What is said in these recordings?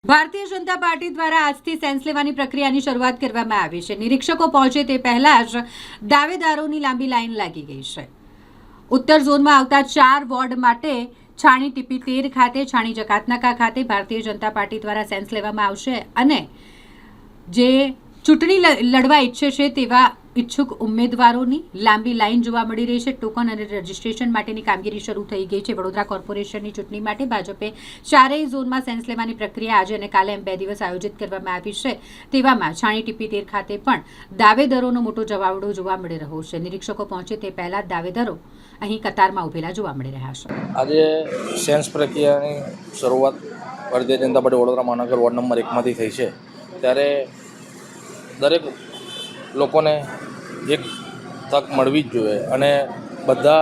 Bharatiya Janata party દ્વારા આજથી sense લેવાની પ્રક્રિયાની શરૂઆત કરવામાં આવી છે। નિરીક્ષકો પહોંચે તે પહેલા જ દાવેદારોની લાંબી લાઈન લાગી ગઈ છે। ઉત્તર ઝોનમાં આવતા 4 વોર્ડ માટે છાણી ટીપી 13 ખાતે, છાણી જકાતનાકા ખાતે ભારતીય જનતા પાર્ટી દ્વારા સેન્સ લેવામાં આવશે અને જે ચૂંટણી લડવા ઈચ્છે છે તેવા इच्छुक उम्मीदवारों लांबी लाइन जोवा मळी रही है। टोकन और रजिस्ट्रेशन माटेनी कामगीरी शुरू थई गई है। वडोदरा कोर्पोरेशन की चूंटणी माटे भाजपे चारेय झोन में सेन्स लेवानी प्रक्रिया आज अने काले एम 2 दिवस आयोजित करवामां आवी छे। तेवामां छाणी टीपी 13 खाते पण दावेदारोनो मोटो जवाबड़ो जोवा मळी रह्यो छे। निरीक्षको पहोंचे ते पहेला दावेदारो अहीं कतारमां उभेला जोवा मळी रह्या छे। आज सेन्स प्रक्रियानी शरूआत भारतीय जनता पार्टी वडोदरा महानगर वोर्ड नंबर 1 मांथी थई छे। त्यारे दरेक लोकोने एक तक मळवी ज जोईए अने बधा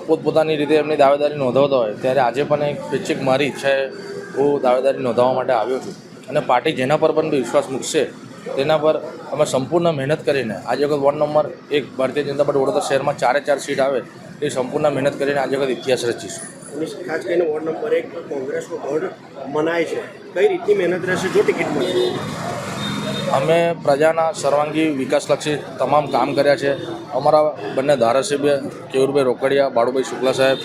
पोतपोतानी रीते एमनी दावेदारी नोंधावता होय त्यारे आजे पण एक स्वेच्छिक मारी इच्छा है हूँ दावेदारी नोंधाववा माटे आव्यो छुं अने पार्टी जेना पर पण विश्वास मूकशे तेना पर अमे संपूर्ण मेहनत करीने आज वखत ward number 1 Bharatiya Janata party Vadodara शहेर में 4 सीट आवे ए संपूर्ण मेहनत करीने आज वखत इतिहास रचीशुं। खास करीने वोर्ड नंबर 1 कोंग्रेसनो गढ़ मनाय छे, कई रीतनी मेहनत रहेशे जो टिकिट मळे? अमे प्रजाना सर्वांगी विकासलक्षी तमाम काम कर्या छे। अमारा बंने धारासभ्य केवुरभाई रोकड़िया, बाळुभाई शुक्ला साहेब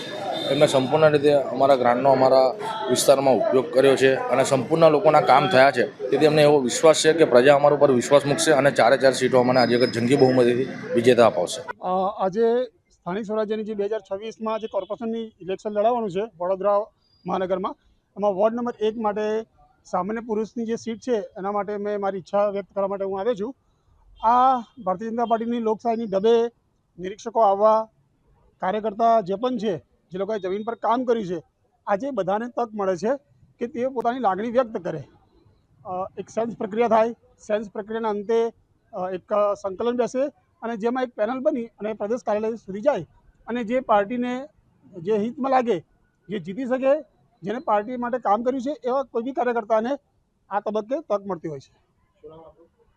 एमणे संपूर्ण रीते अमारा ग्रांटनो अमारा विस्तारमां उपयोग कर्यो छे अने संपूर्ण लोकोना काम थया छे। तेथी अमने एवो विश्वास छे के प्रजा अमारा पर विश्वास मूकशे अने 4 सीटों अमने आज जंगी बहुमतीथी विजेता अपावशे। आज स्थानिक स्वराज्यनी जे 2026 में कोर्पोरेशननी इलेक्शन लड़ावानुं छे वडोदरा महानगर में, एमां वोर्ड नंबर 1 माटे सामान्य पुरुषनी जे सीट है एना माटे मैं मारी इच्छा व्यक्त करवा माटे हूँ आव्यो छुं। आ भारतीय जनता पार्टी लोकशाही डबे निरीक्षकों आवा कार्यकर्ता जे पण छे जे लोकोए जमीन पर काम कर्युं छे आजे बधाने तक मळे छे के ते पोतानी लागणी व्यक्त करे। एक सेन्स प्रक्रिया थाय, सेन्स प्रक्रियाना अंते एक संकलन बेसे अने जेमां एक पेनल बनी अने प्रदेश कार्यालय सुधी जाय अने जे पार्टीने जे हितमां लागे जे जीती सके जेने पार्टी माटे काम कर्युं छे एवा कोई भी कार्यकर्ताने आ तबक्के तक मळती होय छे।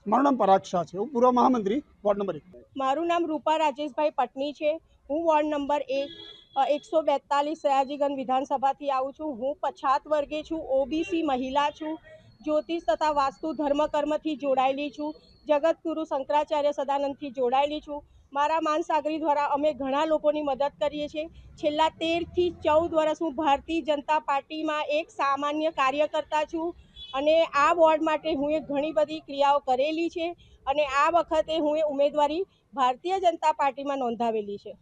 मारुं नाम पराग शाह छे, हूँ पूर्व महामंत्री वोर्ड नंबर 1। मारू नाम रूपा राजेश भाई पटनी है। हूँ वोर्ड नंबर 142 सयाजीगंज विधानसभा थी आऊँ छूँ। हूँ पछात वर्गे छूँ, ओबीसी महिला छूँ, ज्योतिष तथा वास्तु धर्म कर्म थी जोड़ायेली छूँ, जगत गुरु शंकराचार्य सदानंद थी जोड़ायेली छूँ। मारा मान सागरी द्वारा अमे घणा लोकोनी मदद करीए छे। छेल्ला 13 થી 14 वर्ष हूँ भारतीय जनता पार्टी में एक सामान्य कार्यकर्ता छूँ अने आ वोर्ड माटे हूँ घणी बधी क्रियाओ करेली छे अने आ वखते हूँ उम्मीदवारी भारतीय जनता पार्टी में नोंधावेली छे।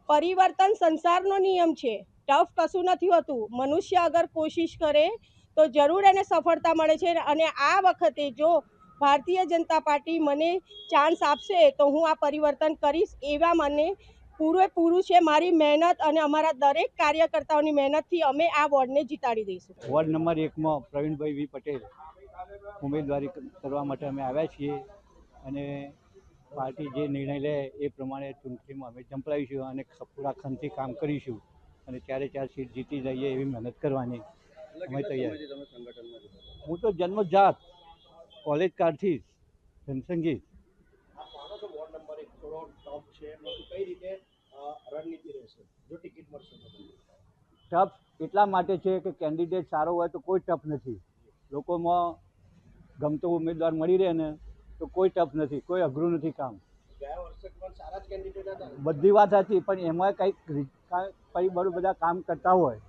परिवर्तन संसारनो नियम छे, टफ कशुं नथी होतुं। मनुष्य अगर कोशिश करे तो जरूर एने सफलता मळे छे अने आ वखते जो भारतीय जनता पार्टी मने चांस आपशे तो हूँ आ परिवर्तन करीश एवा मने पूरेपूरू छे। मारी मेहनत अने अमारा दरेक कार्यकर्ताओनी मेहनतथी अमे आ वोर्डने जीताड़ी दईशुं। वोर्ड नंबर 1 में प्रवीणभाई वी पटेल उम्मीदवारी करवा माटे अमे आव्या छीए अने पार्टी जे निर्णय ले ए प्रमाणे चूंटणीमां अमे चंपलावीशुं अने पूरा खनથી काम करीशुं अने 4 सीट जीती जईए एवी मेहनत करवानी अमे तैयार। हूँ तो जन्मजात कॉलेज काळथी जनसंघी टफ એટલા માટે છે કે કેન્ડિડેટ સારો હોય તો કોઈ ટફ નથી, લોકોમાં ગમતો ઉમેદવાર મળી રહે ને તો કોઈ ટફ નથી, કોઈ અઘરું નથી કામ। બધી વાત સાચી પણ એમાં કંઈક પરિબળો બધા કામ કરતા હોય